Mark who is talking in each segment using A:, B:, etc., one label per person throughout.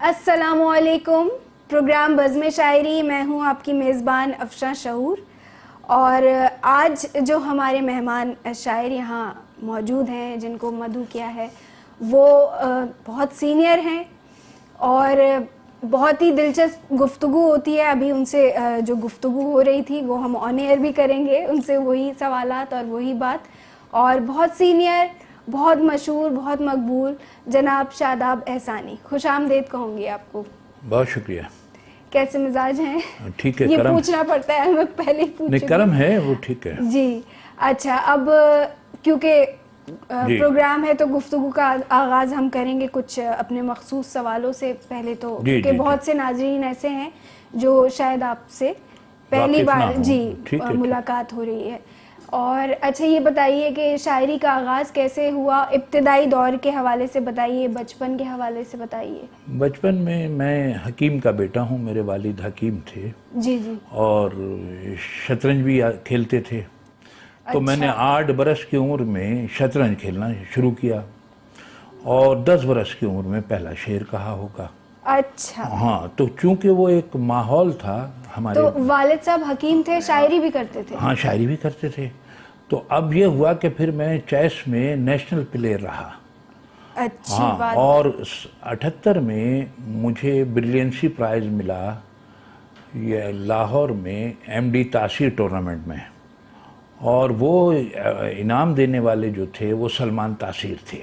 A: अस्सलामुअलैकुम। प्रोग्राम बज़्म शायरी, मैं हूँ आपकी मेज़बान अफशा शऊर। और आज जो हमारे मेहमान शायर यहाँ मौजूद हैं, जिनको मदऊ किया है, वो बहुत सीनियर हैं और बहुत ही दिलचस्प गुफ्तगू होती है। अभी उनसे जो गुफ्तगू हो रही थी वो हम ऑन एयर भी करेंगे, उनसे वही सवालात और वही बात। और बहुत सीनियर, बहुत मशहूर, बहुत मकबूल जनाब शादाब एहसानी, खुशामदीद कहूँगी आपको।
B: बहुत शुक्रिया।
A: कैसे मिजाज हैं?
B: ठीक है।
A: ये
B: करम
A: पूछना पड़ता है, मैं पहले ही पूछ
B: नहीं, करम है वो, ठीक है
A: जी। अच्छा, अब क्योंकि प्रोग्राम है तो गुफ्तगू का आगाज़ हम करेंगे कुछ अपने मखसूस सवालों से। पहले तो क्योंकि बहुत से नाज़रीन ऐसे हैं जो शायद आपसे पहली बार मुलाकात हो रही है। और अच्छा, ये बताइए कि शायरी का आगाज़ कैसे हुआ? इब्तिदाई दौर के हवाले से बताइए, बचपन के हवाले से बताइए।
B: बचपन में मैं हकीम का बेटा हूँ, मेरे वालिद हकीम थे
A: जी जी,
B: और शतरंज भी खेलते थे। तो मैंने 8 बरस की उम्र में शतरंज खेलना शुरू किया और 10 बरस की उम्र में पहला शेर कहा होगा।
A: अच्छा
B: हाँ, तो चूंकि वो एक माहौल था हमारे।
A: तो वालिद साहब हकीम थे, शायरी भी करते थे?
B: हाँ, शायरी भी करते थे। तो अब ये हुआ कि फिर मैं चेस में नेशनल प्लेयर रहा।
A: अच्छी
B: हाँ,
A: बात।
B: और 78 में मुझे ब्रिलियंसी प्राइज़ मिला ये लाहौर में एमडी तासीर टूर्नामेंट में। और वो इनाम देने वाले जो थे वो सलमान तासीर थे।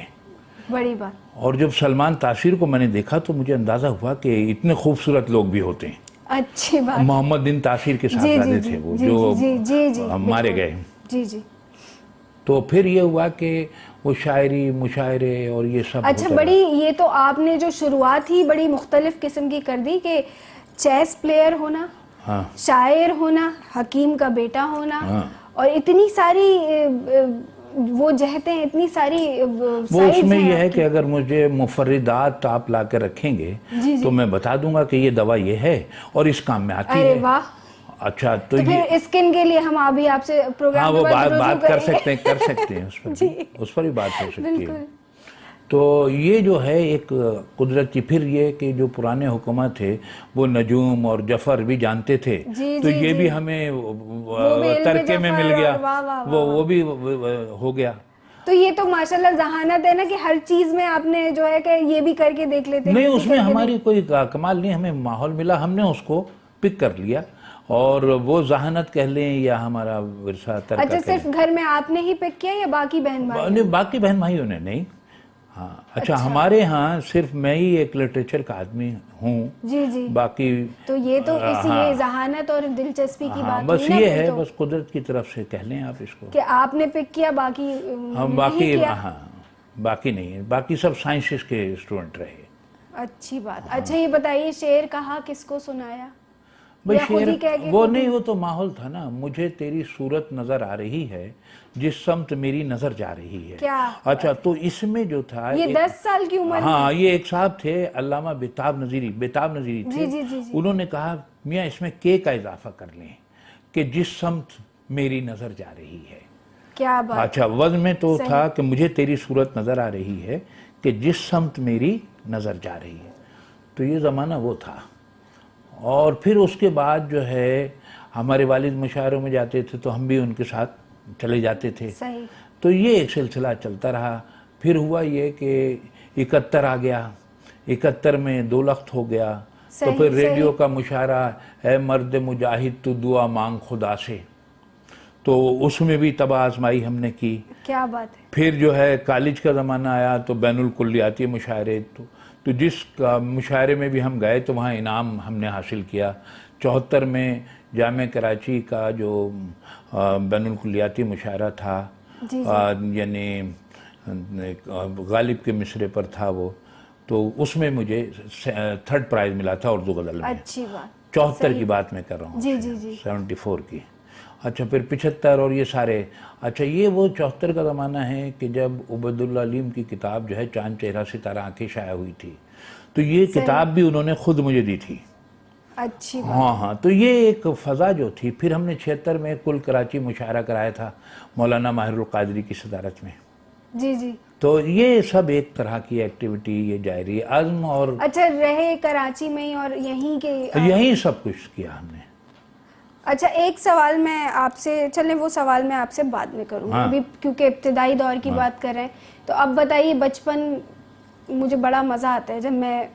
A: बड़ी बात।
B: और जब सलमान तासीर को मैंने देखा तो मुझे अंदाज़ा हुआ कि इतने खूबसूरत लोग भी होते हैं।
A: अच्छी बात।
B: मोहम्मद बिन तासीर के साहबजादे थे वो, जो मारे गए।
A: जी जी।
B: तो फिर ये हुआ कि वो शायरी, मुशायरे और ये सब।
A: अच्छा, बड़ी ये तो आपने जो शुरुआत ही बड़ी मुख्तलिफ किस्म की कर दी कि चेस प्लेयर होना,
B: हाँ,
A: शायर होना, हकीम का बेटा होना,
B: हाँ,
A: और इतनी सारी वो जहते हैं, इतनी सारी
B: वो उसमें यह है कि अगर मुझे मुफर्रिदात आप ला के रखेंगे तो मैं बता दूंगा कि ये दवा ये है और इस काम में आती है।
A: वाह।
B: अच्छा, तो
A: फिर स्किन के लिए हम अभी आपसे प्रोग्राम
B: हाँ, वो बात कर सकते हैं उस पर भी बात हो सकती है। तो ये जो है एक कुदरती, फिर ये कि जो पुराने हुक्मा थे वो नजूम और जफर भी जानते थे, तो ये भी हमें तरके में मिल गया, वो भी हो गया।
A: तो ये तो माशाल्लाह जहानत है ना कि हर चीज में आपने जो है कि ये भी करके देख लेते हैं।
B: नहीं, उसमें हमारी कोई कमाल नहीं, हमें माहौल मिला, हमने उसको पिक कर लिया और वो जहानत कह लें या हमारा विरसा तरका।
A: अच्छा, सिर्फ घर में आपने ही पिक किया या बाकी बहन भाई?
B: बाकी बहन भाइयों ने नहीं। हाँ, अच्छा, हमारे यहाँ सिर्फ मैं ही एक लिटरेचर का आदमी हूँ।
A: जी जी।
B: बाकी
A: तो ये तो इसी जहानत और दिलचस्पी की बात
B: बस ये है, तो बस कुदरत की तरफ से कह लें आप इसको
A: कि आपने पिक किया, बाकी
B: बाकी हाँ, बाकी नहीं है, बाकी सब साइंसेस के स्टूडेंट रहे।
A: अच्छी बात। अच्छा, ये बताइए, शेर कहा किसको सुनाया?
B: भाई शेर वो नहीं, वो तो माहौल था ना। मुझे तेरी सूरत नजर आ रही है जिस समत मेरी नजर जा रही है।
A: क्या?
B: अच्छा, तो इसमें जो था
A: ये 10 साल की उम्र।
B: हाँ, ये एक साहब थे, अल्लामा बेताब नजीरी थे।
A: जी, जी।
B: उन्होंने कहा मियाँ इसमें के का इजाफा कर लें कि जिस समत मेरी नजर जा रही है।
A: क्या बात।
B: अच्छा, वज़न में तो था कि मुझे तेरी सूरत नजर आ रही है कि जिस समत मेरी नजर जा रही है। तो ये जमाना वो था। और फिर उसके बाद जो है हमारे वालिद मुशायरों में जाते थे तो हम भी उनके साथ चले जाते थे।
A: सही।
B: तो ये एक सिलसिला चलता रहा। फिर हुआ ये कि 71 आ गया, 71 में 2 लख्त हो गया। तो फिर रेडियो का मुशायरा है, मर्द मुजाहिद तू दुआ मांग खुदा से, तो उसमें भी तबाह आजमाई हमने की।
A: क्या बात है।
B: फिर जो है कॉलेज का ज़माना आया तो बैनुल कुल्लियाती मुशायरे, तो जिस मुशायरे में भी हम गए तो वहाँ इनाम हमने हासिल किया। 74 में जामे कराची का जो बैनुल कुल्लियाती मुशायरा था, यानी गालिब के मिसरे पर था वो, तो उसमें मुझे 3rd प्राइज़ मिला था उर्दू गज़ल में।
A: अच्छी बात।
B: 74 की बात मैं कर रहा हूँ।
A: जी जी जी।
B: 74 की। अच्छा, फिर 75 और ये सारे। अच्छा, ये वो 74 का ज़माना है कि जब उबैदुल्लाह अलीम की किताब जो है चांद चेहरा सितारा आंखें शाया हुई थी, तो ये किताब भी उन्होंने खुद मुझे दी थी।
A: अच्छी बात।
B: हाँ, तो ये एक फ़ज़ा जो थी। फिर हमने 76 में कुल कराची मुशायरा कराया था मौलाना माहिरुल क़ादरी की सदारत में।
A: जी जी।
B: तो ये सब एक तरह की एक्टिविटी ये जारी आज़म। और
A: अच्छा, रहे कराची में ही और यहीं के
B: यहीं सब कुछ किया हमने।
A: अच्छा, एक सवाल मैं आपसे, चलें वो सवाल मैं आपसे बाद में करूँगी।
B: हाँ।
A: अभी क्योंकि इब्तिदाई दौर की बात कर रहे हैं, तो अब बताइए, बचपन मुझे बड़ा मज़ा आता है जब मैं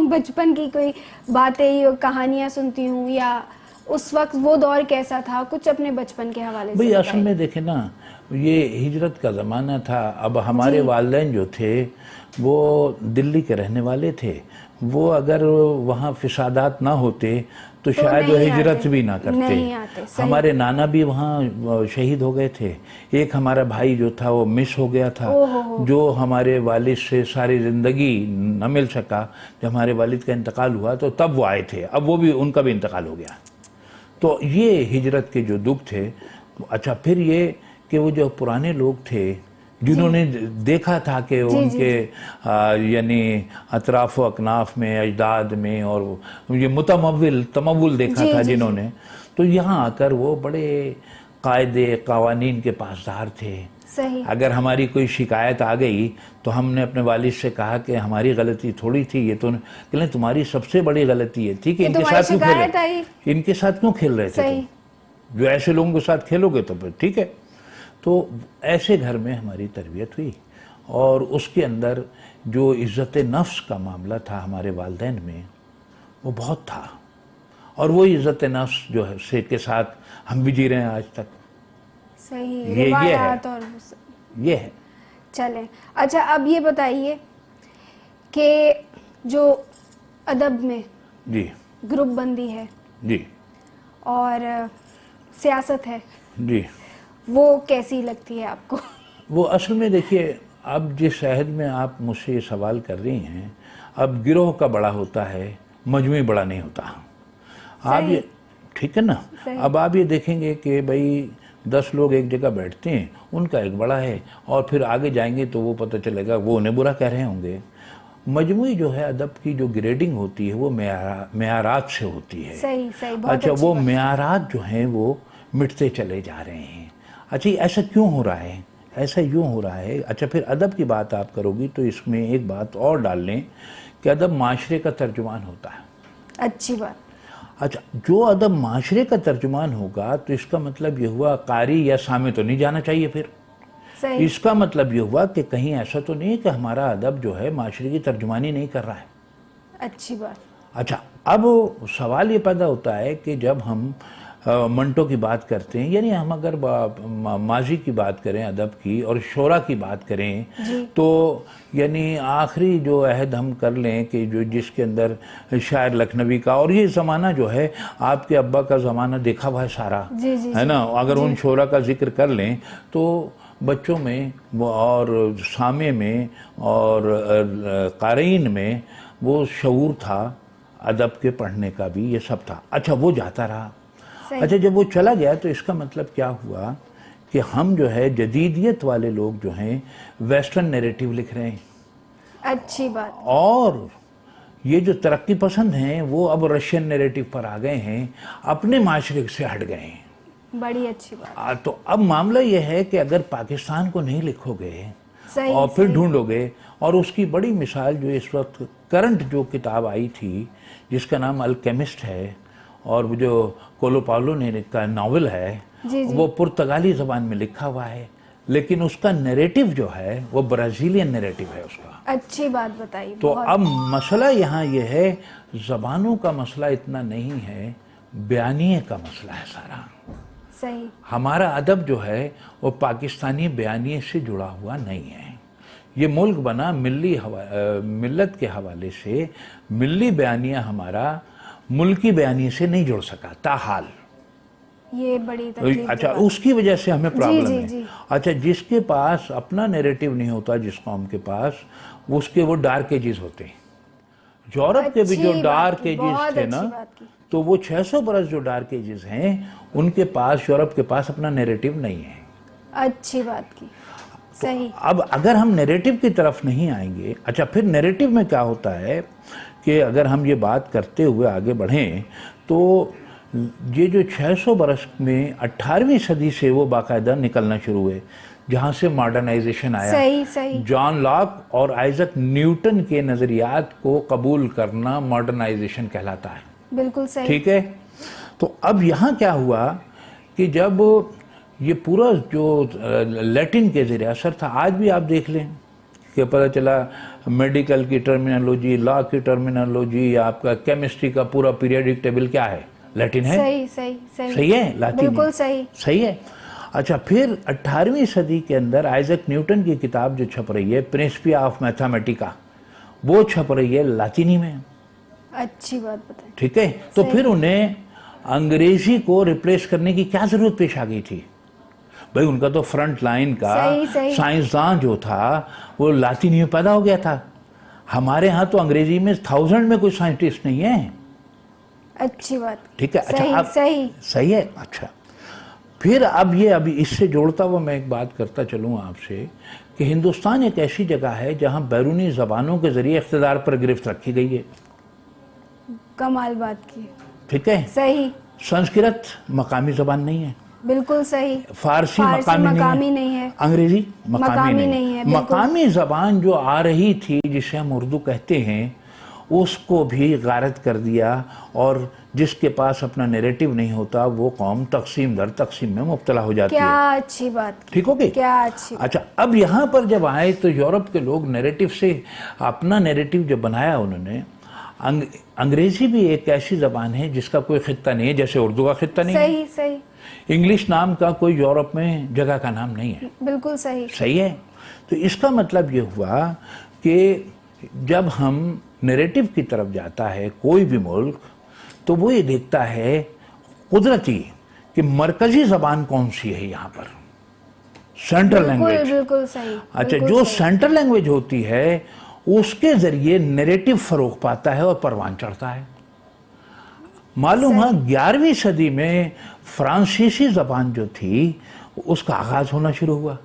A: बचपन की कोई बातें या कहानियाँ सुनती हूँ, या उस वक्त वो दौर कैसा था, कुछ अपने बचपन के हवाले से
B: भाई
A: बताइए।
B: असल में देखे ना, ये हिजरत का ज़माना था। अब हमारे वालिदैन जो थे वो दिल्ली के रहने वाले थे। वो अगर वहाँ फिसादात ना होते तो शायद वो हिजरत भी ना करते। हमारे नाना भी वहाँ शहीद हो गए थे। एक हमारा भाई जो था वो मिस हो गया था, जो हमारे वालिद से सारी ज़िंदगी न मिल सका। जब हमारे वालिद का इंतकाल हुआ तो तब वो आए थे, अब वो भी, उनका भी इंतकाल हो गया। तो ये हिजरत के जो दुख थे। अच्छा, फिर ये कि वो जो पुराने लोग थे जिन्होंने देखा था कि उनके यानी अतराफ़ व अकनाफ में, अजदाद में, और ये तमव्वुल देखा था जिन्होंने, तो यहाँ आकर वो बड़े कायदे कवानीन के पासदार थे।
A: सही।
B: अगर हमारी कोई शिकायत आ गई तो हमने अपने वालिद से कहा कि हमारी गलती थोड़ी थी, ये तो कहलें तुम्हारी सबसे बड़ी गलती ये थी कि इनके साथ क्यों खेले, इनके साथ क्यों खेल रहे थे तुम? जो ऐसे लोगों के साथ खेलोगे तो फिर ठीक है। तो ऐसे घर में हमारी तरबियत हुई, और उसके अंदर जो इज़्ज़त नफ्स का मामला था हमारे वालिदैन में, वो बहुत था। और वो इज़्ज़त नफ्स जो है से के साथ हम भी जी रहे हैं आज तक।
A: सही।
B: ये है,
A: और
B: ये है।
A: चलें, अच्छा अब ये बताइए कि जो अदब में
B: जी
A: ग्रुप बंदी है
B: जी
A: और सियासत है
B: जी,
A: वो कैसी लगती है आपको? वो
B: असल में देखिए, अब जिस अहद में आप मुझसे ये सवाल कर रही हैं, अब गिरोह का बड़ा होता है, मजमूई बड़ा नहीं होता। आप ये, ठीक है ना, अब आप ये देखेंगे कि भाई 10 लोग एक जगह बैठते हैं, उनका एक बड़ा है, और फिर आगे जाएंगे तो वो पता चलेगा वो उन्हें बुरा कह रहे होंगे। मजमूई जो है अदब की जो ग्रेडिंग होती है वो मेयारात से होती है।
A: सही, बहुत
B: अच्छा, वो मेयारात जो हैं वो मिटते चले जा रहे हैं। अच्छा, ऐसा क्यों हो रहा है? ऐसा यूँ हो रहा है। अच्छा, फिर अदब की बात आप करोगी तो इसमें एक बात और डाल लें कि अदब माशरे का तर्जुमान होता है।
A: अच्छी बात।
B: अच्छा, जो अदब माशरे का तर्जुमान होगा तो इसका मतलब ये हुआ कारी या सामे तो नहीं जाना चाहिए। फिर
A: सही।
B: इसका मतलब ये हुआ कि कहीं ऐसा तो नहीं है कि हमारा अदब जो है माशरे की तर्जुमानी नहीं कर रहा है।
A: अच्छी बात।
B: अच्छा, अब सवाल ये पैदा होता है कि जब हम मंटो की बात करते हैं, यानी हम अगर माजी की बात करें अदब की और शोरा की बात करें, तो यानी आखिरी जो अहद हम कर लें कि जो जिसके अंदर शायर लखनवी का, और ये ज़माना जो है आपके अब्बा का ज़माना देखा हुआ है सारा, है ना। अगर उन शोरा का जिक्र कर लें तो बच्चों में और सामे में और क़ारीन में वो शऊर था अदब के पढ़ने का भी, ये सब था। अच्छा, वो जाता रहा। अच्छा, जब वो चला गया तो इसका मतलब क्या हुआ कि हम जो है जदीदियत वाले लोग जो हैं वेस्टर्न नैरेटिव लिख रहे हैं।
A: अच्छी बात।
B: और ये जो तरक्की पसंद हैं वो अब रशियन नैरेटिव पर आ गए हैं, अपने माशरे से हट गए हैं।
A: बड़ी अच्छी बात।
B: तो अब मामला ये है कि अगर पाकिस्तान को नहीं लिखोगे और फिर ढूंढोगे, और उसकी बड़ी मिसाल जो इस वक्त करंट जो किताब आई थी जिसका नाम अल्केमिस्ट है, और वो जो कोलो पाउलो ने का नावल है, वो पुर्तगाली ज़बान में लिखा हुआ है, लेकिन उसका नैरेटिव जो है वो ब्राज़ीलियन नैरेटिव है उसका।
A: अच्छी बात बताई।
B: तो अब मसला यहाँ ये है, ज़बानों का मसला इतना नहीं है, बयानिए का मसला है सारा।
A: सही। हमारा
B: अदब जो है वो पाकिस्तानी बयानिए से जुड़ा हुआ नहीं है। ये मुल्क बना मिल्लत के हवाले से, मिल्ली बयानिया हमारा मुल्की बयानी से नहीं जुड़ सका ताहाल।
A: ये बड़ी तकलीफ।
B: अच्छा, उसकी वजह से हमें प्रॉब्लम है। अच्छा, जिसके पास अपना नैरेटिव नहीं होता, जिस कौम के पास, उसके वो डार्क एजेस होते हैं। यूरोप के भी जो डार्क एजेस थे ना, तो वो 600 बरस जो डार्क एजेस हैं उनके पास, यूरोप के पास अपना नैरेटिव नहीं है।
A: अच्छी बात की। सही।
B: तो अब अगर हम नैरेटिव की तरफ नहीं आएंगे, अच्छा फिर नैरेटिव में क्या होता है कि अगर हम ये बात करते हुए आगे बढ़ें तो ये जो 600 बरस में 18वीं सदी से वो बाकायदा निकलना शुरू हुए। जहां से मॉडर्नाइजेशन आया।
A: सही सही।
B: जॉन लॉक और आइजक न्यूटन के नजरियात को कबूल करना मॉडर्नाइजेशन कहलाता है।
A: बिल्कुल सही।
B: ठीक है, तो अब यहाँ क्या हुआ कि जब ये पूरा जो लैटिन के ज़रिए असर था, आज भी आप देख लें कि पता चला मेडिकल की टर्मिनोलॉजी, लॉ की टर्मिनोलॉजी, आपका केमिस्ट्री का पूरा पीरियडिक टेबल क्या है, लैटिन है।
A: सही सही सही।
B: सही है, लैटिन
A: बिल्कुल सही।
B: सही है। अच्छा, फिर 18वीं सदी के अंदर आइजक न्यूटन की किताब जो छप रही है, प्रिंसिपिया ऑफ मैथमेटिका, वो छप रही है लातिनी में।
A: अच्छी बात बताएं।
B: ठीक है, तो फिर उन्हें अंग्रेजी को रिप्लेस करने की क्या जरूरत पेश आ गई थी? भाई उनका तो फ्रंट लाइन का साइंसदान जो था वो लातिनी में पैदा हो गया था। हमारे यहाँ तो अंग्रेजी में 1000 में कोई साइंटिस्ट नहीं है।
A: अच्छी बात।
B: ठीक है। अच्छा, अब सही है। अच्छा, फिर अब ये अभी इससे जोड़ता हुआ मैं एक बात करता चलूँ आपसे कि हिंदुस्तान एक ऐसी जगह है जहाँ बैरूनी जबानों के जरिए इख्तिदार पर गिरफ्त रखी गई है।
A: कमाल बात की।
B: ठीक है, सही। संस्कृत मकामी जबान नहीं है।
A: बिल्कुल सही।
B: फारसी मकामी नहीं है। अंग्रेजी मकामी नहीं है। मकामी जबान जो आ रही थी, जिसे हम उर्दू कहते हैं, उसको भी गारत कर दिया, और जिसके पास अपना नैरेटिव नहीं होता वो कौम तकसीम दर तकसीम में मुब्तला हो जाती है।
A: क्या अच्छी बात।
B: ठीक हो गई?
A: क्या अच्छी।
B: अच्छा, अब यहाँ पर जब आए तो यूरोप के लोग नैरेटिव से अपना नैरेटिव जब बनाया उन्होंने, अंग्रेजी भी एक ऐसी जबान है जिसका कोई खित्ता नहीं है, जैसे उर्दू का खित्ता नहीं है।
A: सही सही।
B: इंग्लिश नाम का कोई यूरोप में जगह का नाम नहीं है।
A: बिल्कुल सही।
B: सही है। तो इसका मतलब ये हुआ कि जब हम नैरेटिव की तरफ जाता है कोई भी मुल्क, तो वो ये देखता है कुदरती कि मरकजी जबान कौन सी है यहाँ पर, सेंट्रल लैंग्वेज।
A: बिल्कुल सही।
B: अच्छा, जो सेंट्रल लैंग्वेज होती है उसके जरिए नैरेटिव फरोग पाता है और परवान चढ़ता है। मालूम है 11वीं सदी में फ्रांसीसी जबान जो थी उसका आगाज होना शुरू हुआ,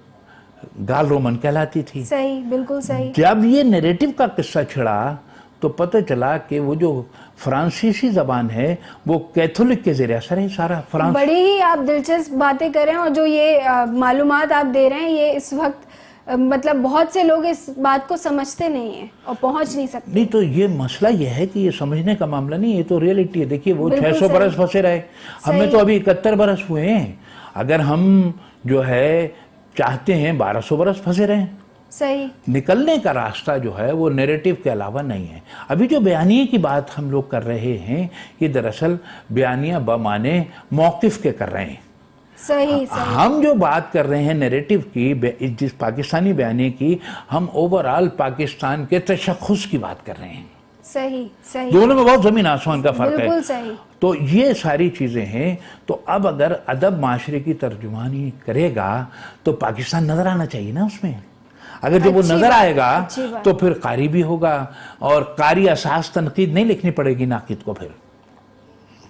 B: गाल रोमन कहलाती थी।
A: सही, बिल्कुल सही।
B: जब ये नैरेटिव का किस्सा छिड़ा तो पता चला कि वो जो फ्रांसीसी जबान है वो कैथोलिक के जरिए असर है सारा।
A: बड़ी ही आप दिलचस्प बातें कर रहे हैं, और जो ये मालूमात आप दे रहे हैं ये इस वक्त मतलब बहुत से लोग इस बात को समझते नहीं हैं और पहुंच नहीं सकते।
B: नहीं, तो ये मसला ये है कि ये समझने का मामला नहीं, ये तो रियलिटी है। देखिए वो 600 बरस फंसे रहे, हमें तो अभी 71 बरस हुए हैं। अगर हम जो है चाहते हैं 1200 बरस फंसे रहे।
A: सही। निकलने
B: का रास्ता जो है वो नैरेटिव के अलावा नहीं है। अभी जो बयानिए की बात हम लोग कर रहे हैं, ये दरअसल बयानिया बमाने मौकिफ के कर रहे हैं।
A: सही।
B: हम जो बात कर रहे हैं नैरेटिव की, जिस पाकिस्तानी बयानी की, हम ओवरऑल पाकिस्तान के तशख़्ख़ुस की बात कर रहे हैं।
A: सही सही।
B: दोनों में बहुत जमीन आसमान का फर्क है।
A: बिल्कुल सही।
B: तो ये सारी चीजें हैं। तो अब अगर अदब माशरे की तर्जुमानी करेगा तो पाकिस्तान नजर आना चाहिए ना उसमें। अगर जब वो नजर आएगा तो फिर कारी भी होगा, और कारी असास तनकीद नहीं लिखनी पड़ेगी नाकिद को फिर।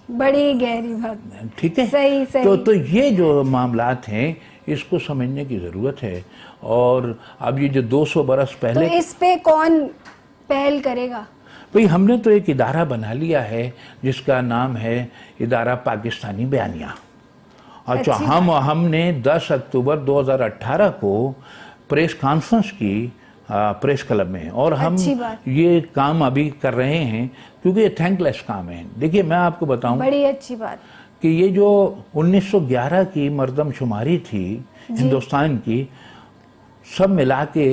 A: बड़ी गहरी बात।
B: ठीक है।
A: सही सही।
B: तो ये जो मामलात हैं इसको समझने की जरूरत है। और अब ये जो 200 बरस पहले,
A: तो इस पे कौन पहल करेगा?
B: भाई हमने तो एक इदारा बना लिया है जिसका नाम है इदारा पाकिस्तानी बयानिया। अच्छा, हमने 10 अक्टूबर 2018 को प्रेस कॉन्फ्रेंस की प्रेस क्लब में, और हम ये काम अभी कर रहे हैं क्योंकि ये थैंकलेस काम है। देखिए मैं आपको बताऊं,
A: बड़ी अच्छी बात,
B: कि ये जो 1911 की मर्दमशुमारी थी हिंदुस्तान की, सब मिला के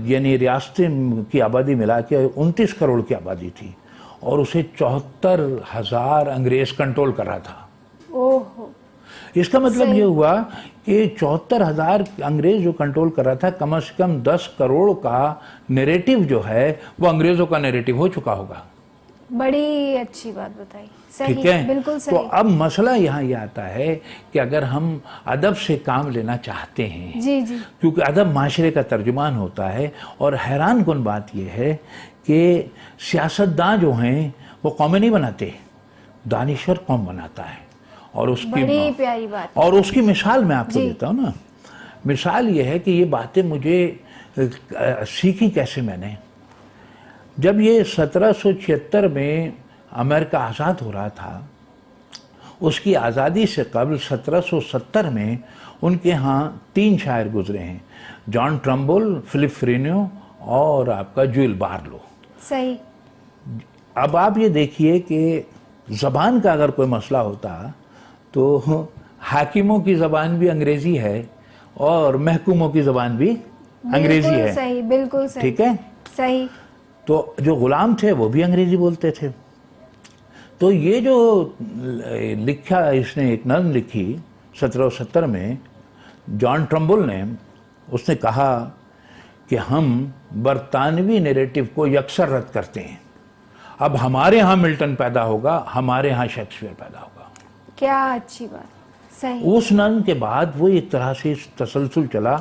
B: यानी रियासतें की आबादी मिला के 29 करोड़ की आबादी थी, और उसे 74,000 अंग्रेज कंट्रोल कर रहा था।
A: ओहो।
B: इसका मतलब ये हुआ कि 74,000 अंग्रेज जो कंट्रोल कर रहा था, कम से कम 10 करोड़ का नैरेटिव जो है वो अंग्रेजों का नैरेटिव हो चुका होगा।
A: बड़ी अच्छी बात बताई। सही,
B: ठीक है,
A: बिल्कुल सही।
B: तो अब मसला यहाँ ये आता है कि अगर हम अदब से काम लेना चाहते हैं,
A: जी जी,
B: क्योंकि अदब माशरे का तर्जुमान होता है, और हैरान कुन बात यह है कि सियासतदान जो हैं वो कौमें नहीं बनाते, दानिशवर कौम बनाता है। और उसकी
A: बड़ी प्यारी बात,
B: और उसकी मिसाल मैं आपको देता हूँ ना। मिसाल ये है कि ये बातें मुझे सीखी कैसे मैंने, जब ये 1776 में अमेरिका आज़ाद हो रहा था, उसकी आज़ादी से कबल 1770 में उनके यहाँ 3 शायर गुजरे हैं, जॉन ट्रम्बुल, फिलिप फ्रेनियो और आपका जूल बार्लो।
A: सही।
B: अब आप ये देखिए कि ज़बान का अगर कोई मसला होता तो हाकिमों की ज़बान भी अंग्रेज़ी है और महकूमों की ज़बान भी अंग्रेज़ी है।
A: सही, बिल्कुल सही।
B: ठीक है,
A: सही।
B: तो जो गुलाम थे वो भी अंग्रेज़ी बोलते थे। तो ये जो लिखा, इसने एक नज़्म लिखी 1770 में, जॉन ट्रम्बुल ने, उसने कहा कि हम बरतानवी नैरेटिव को यकसर रद्द करते हैं। अब हमारे यहाँ मिल्टन पैदा होगा, हमारे यहाँ शेक्सपियर पैदा होगा।
A: क्या अच्छी बात। सही।
B: उस नज़्म के बाद वो एक तरह से तसलसल चला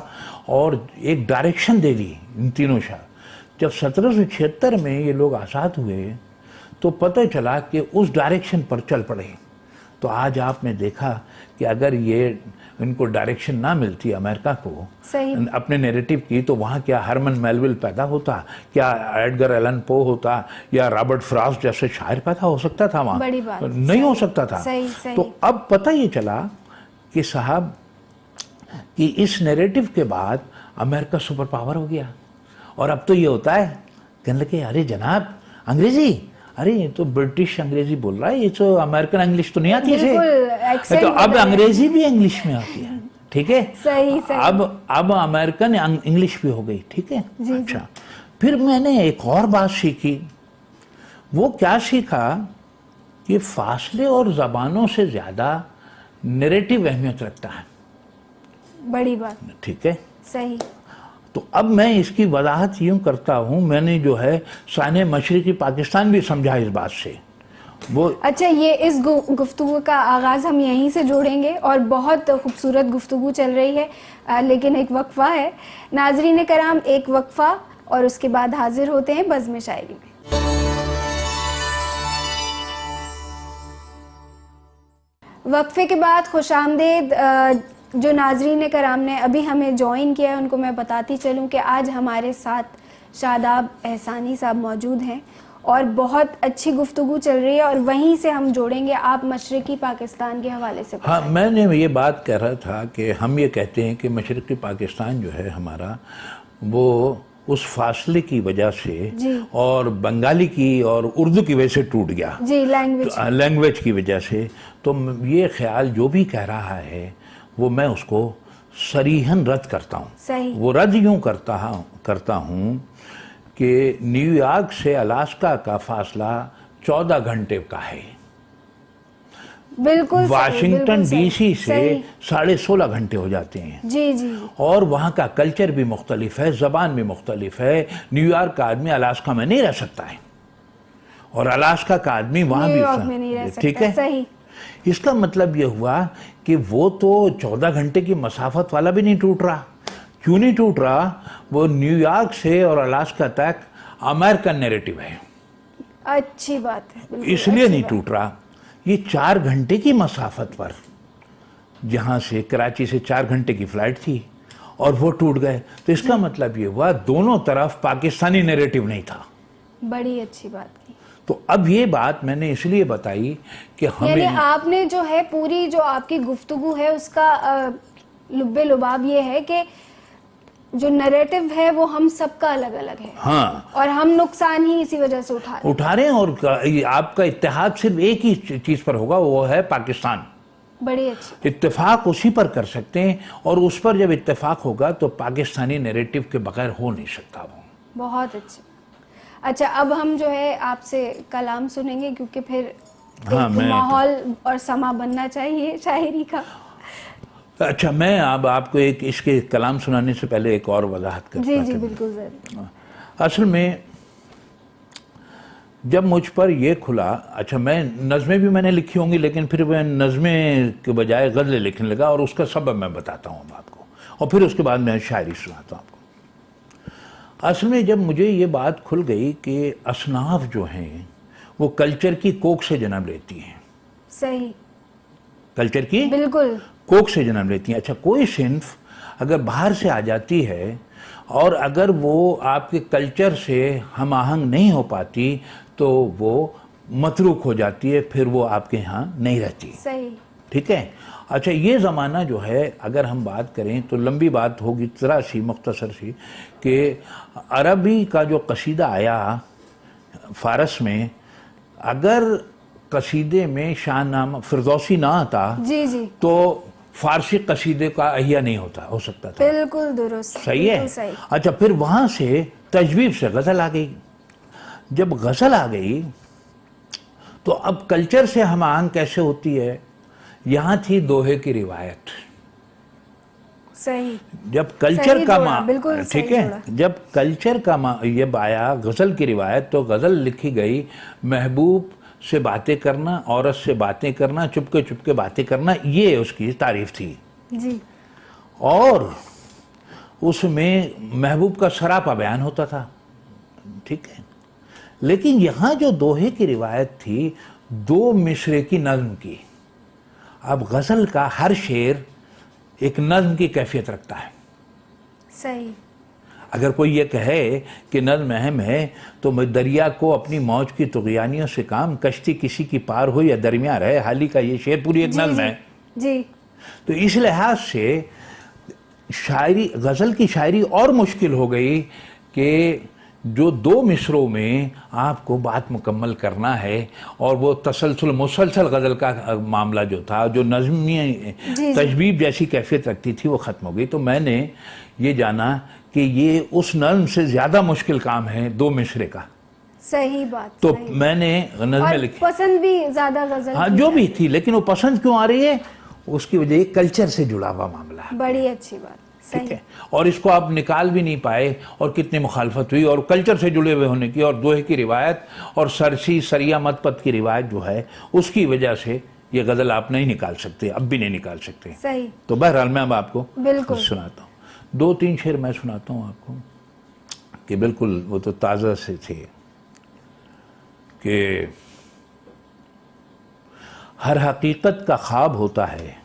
B: और एक डायरेक्शन दे दी इन तीनों शायर। जब 1776 में ये लोग आज़ाद हुए तो पता चला कि उस डायरेक्शन पर चल पड़े। तो आज आपने देखा कि अगर ये इनको डायरेक्शन ना मिलती अमेरिका को
A: सही।
B: अपने नैरेटिव की, तो वहाँ क्या हरमन मेलविल पैदा होता, क्या एडगर एलन पो होता, या रॉबर्ट फ्रॉस्ट जैसे शायर पैदा हो सकता था वहाँ?
A: बड़ी बात।
B: नहीं हो सकता था।
A: सही, सही।
B: तो अब पता ये चला कि साहब कि इस नैरेटिव के बाद अमेरिका सुपर पावर हो गया। और अब तो ये होता है, कहने लगे अरे जनाब अंग्रेजी, अरे ये तो ब्रिटिश अंग्रेजी बोल रहा है, ये तो अमेरिकन इंग्लिश तो नहीं आती इसे, तो अब अंग्रेजी भी इंग्लिश में आती है। ठीक है,
A: सही, सही।
B: अब अमेरिकन इंग्लिश भी हो गई। ठीक है। अच्छा, फिर मैंने एक और बात सीखी। वो क्या सीखा कि फासले और जबानों से ज्यादा नैरेटिव अहमियत रखता है।
A: बड़ी बात। ठीक है। सही।
B: तो अब मैं इसकी वजाहत यूँ करता हूँ, मैंने जो है शान मशरिकी पाकिस्तान भी समझा इस बात से वो। अच्छा,
A: ये इस गुफ्तगू का आगाज़ हम यहीं से जोड़ेंगे और बहुत खूबसूरत गुफ्तगू चल रही है, लेकिन एक वक्फा है। नाज़रीन कराम, एक वक्फा और उसके बाद हाजिर होते हैं बज़्म शायरी में। वक्फे के बाद खुशामदीद। जो नाज़रीन कराम ने अभी हमें ज्वाइन किया है उनको मैं बताती चलूँ कि आज हमारे साथ शादाब एहसानी साहब मौजूद हैं और बहुत अच्छी गुफ्तगू चल रही है और वहीं से हम जोड़ेंगे। आप मशरक़ी पाकिस्तान के हवाले से।
B: हाँ, मैंने ये बात कह रहा था कि हम ये कहते हैं कि मशरक़ी पाकिस्तान जो है हमारा, वो उस फासले की वजह से और बंगाली की और उर्दू की वजह से टूट गया जी, लैंग्वेज की वजह से। तो ये ख्याल जो भी कह रहा है वो मैं उसको सरीहन रद्द करता हूँ। वो रद्द यूँ करता हूँ कि न्यूयॉर्क से अलास्का का फासला 14 घंटे का है।
A: बिल्कुल।
B: वाशिंगटन डीसी से 16.5 घंटे हो जाते हैं।
A: जी जी।
B: और वहाँ का कल्चर भी मुख्तलिफ है, ज़बान भी मुख्तलिफ है। न्यूयॉर्क का आदमी अलास्का में नहीं रह सकता है और अलास्का का आदमी वहाँ भी
A: नहीं रह सकता।
B: ठीक है।
A: सही।
B: इसका मतलब ये हुआ कि वो तो 14 घंटे की मसाफत वाला भी नहीं टूट रहा। क्यों नहीं टूट रहा? वो न्यूयॉर्क से और अलास्का तक अमेरिकन नैरेटिव है।
A: अच्छी बात है,
B: इसलिए नहीं टूट रहा। ये 4 घंटे की मसाफत पर, जहाँ से कराची से 4 घंटे की फ्लाइट थी और वो टूट गए, तो इसका मतलब ये हुआ दोनों तरफ पाकिस्तानी नैरेटिव नहीं था।
A: बड़ी अच्छी बात की।
B: तो अब ये बात मैंने इसलिए बताई कि हमें,
A: आपने जो है पूरी जो आपकी गुफ्तगू है उसका लुब्बे लुबाब ये है कि जो नैरेटिव है वो हम सबका अलग अलग है।
B: हाँ।
A: और हम नुकसान ही इसी वजह से उठा रहे हैं।
B: और आपका इत्तेहाद सिर्फ एक ही चीज पर होगा, वो है पाकिस्तान।
A: बड़ी अच्छी।
B: इत्तेफाक उसी पर कर सकते हैं और उस पर जब इत्तेफाक होगा तो पाकिस्तानी नैरेटिव के बगैर हो नहीं सकता वो।
A: बहुत अच्छी। अच्छा, अब हम जो है आपसे कलाम सुनेंगे क्योंकि फिर माहौल और समा बनना चाहिए शायरी का।
B: अच्छा, मैं अब आपको एक इसके कलाम सुनाने से पहले एक और वजाहत करता हूँ।
A: जी जी बिल्कुल ज़रूर।
B: असल में जब मुझ पर ये खुला, अच्छा मैं नज़में भी मैंने लिखी होंगी लेकिन फिर मैं नज़में के बजाय गज़लें लिखने लगा और उसका सबब मैं बताता हूँ आपको और फिर उसके बाद मैं शायरी सुनाता हूँ आपको। असल में जब मुझे ये बात खुल गई कि असनाफ जो हैं वो कल्चर की कोख से जन्म लेती हैं।
A: सही।
B: कल्चर की बिल्कुल कोख से जन्म लेती हैं। अच्छा, कोई सिन्फ अगर बाहर से आ जाती है और अगर वो आपके कल्चर से हम आहंग नहीं हो पाती तो वो मतरूक हो जाती है, फिर वो आपके यहाँ नहीं रहती।
A: सही।
B: ठीक है। अच्छा, ये ज़माना जो है अगर हम बात करें तो लंबी बात होगी, ज़रा सी मुख्तसर सी, कि अरबी का जो कसीदा आया फ़ारस में, अगर कसीदे में शाहनामा फिरदौसी ना आता
A: जी जी
B: तो फारसी कसीदे का अहिया नहीं हो सकता था।
A: बिल्कुल दुरुस्त।
B: सही है।
A: बिल्कुल सही।
B: अच्छा, फिर वहाँ से तजवीब से गज़ल आ गई। जब गज़ल आ गई तो अब कल्चर से हम आंग कैसे होती है, यहाँ थी दोहे की रिवायत।
A: सही।
B: जब कल्चर का
A: बिल्कुल
B: ठीक है, जब कल्चर का ये आया गज़ल की रिवायत, तो गज़ल लिखी गई महबूब से बातें करना, औरत से बातें करना, चुपके चुपके बातें करना, ये उसकी तारीफ थी
A: जी।
B: और उसमें महबूब का सरापा बयान होता था। ठीक है। लेकिन यहाँ जो दोहे की रिवायत थी, दो मिसरे की नज़्म की। अब गज़ल का हर शेर एक नज़्म की कैफियत रखता है।
A: सही।
B: अगर कोई ये कहे कि नज़्म अहम है, तो मैं दरिया को अपनी मौज की तुग़यानियों से काम, कश्ती किसी की पार हो या दरमिया रहे, हाली का ये शेर पूरी एक नज़्म है
A: जी।
B: तो इस लिहाज से शायरी, गज़ल की शायरी और मुश्किल हो गई कि जो दो मिसरों में आपको बात मुकम्मल करना है, और वो तसलसल मुसलसल गज़ल का मामला जो था, जो नज़मी तजवीब जैसी कैफियत रखती थी, वो ख़त्म हो गई। तो मैंने ये जाना कि ये उस नज़्म से ज़्यादा मुश्किल काम है दो मिसरे का।
A: सही बात।
B: तो
A: सही।
B: मैंने नज़में लिखी,
A: पसंद भी ज़्यादा गज़ल,
B: हाँ जो भी थी, लेकिन वो पसंद क्यों आ रही है, उसकी वजह कल्चर से जुड़ा हुआ मामला है।
A: बड़ी अच्छी बात।
B: ठीक है। और इसको आप निकाल भी नहीं पाए, और कितनी मुखालफत हुई, और कल्चर से जुड़े हुए होने की, और दोहे की रिवायत और सरसी सरिया मतपत की रिवायत जो है, उसकी वजह से ये गज़ल आप नहीं निकाल सकते, अब भी नहीं निकाल सकते।
A: सही।
B: तो बहरहाल मैं अब आपको
A: बिल्कुल
B: सुनाता हूँ, दो तीन शेर मैं सुनाता हूँ आपको कि बिल्कुल वो तो ताज़ा से थे कि हर हकीकत का ख्वाब होता है,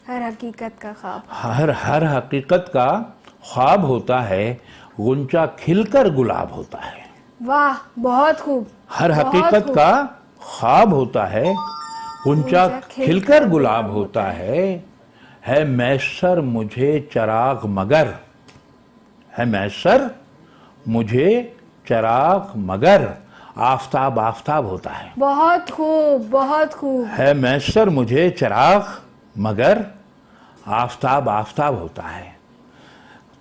A: हर हकीकत का ख्वाब,
B: हर हकीकत का ख्वाब होता है, गुंचा खिलकर गुलाब होता है।
A: वाह, बहुत खूब।
B: हर हकीकत का ख्वाब होता है, गुंचा खिलकर गुलाब होता है मैसर मुझे चराग मगर, है मैसर मुझे चराग मगर, आफताब आफताब होता है।
A: बहुत खूब, बहुत खूब।
B: है मैसर मुझे चराग मगर, आफताब आफताब होता है।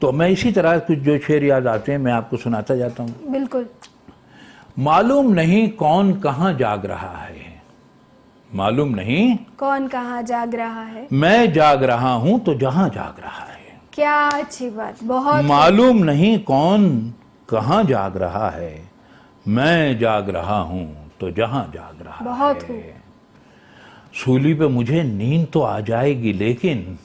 B: तो मैं इसी तरह कुछ जो शेर याद आते हैं मैं आपको सुनाता जाता हूँ।
A: बिल्कुल।
B: मालूम नहीं कौन कहाँ जाग रहा है, मालूम नहीं
A: कौन कहाँ जाग रहा है,
B: मैं जाग रहा हूँ तो जहाँ जाग रहा है।
A: क्या अच्छी बात। बहुत
B: मालूम नहीं कौन कहाँ जाग रहा है, मैं जाग रहा हूँ तो जहाँ जाग रहा है।
A: बहुत खूब।
B: सूली पे मुझे नींद तो आ जाएगी, लेकिन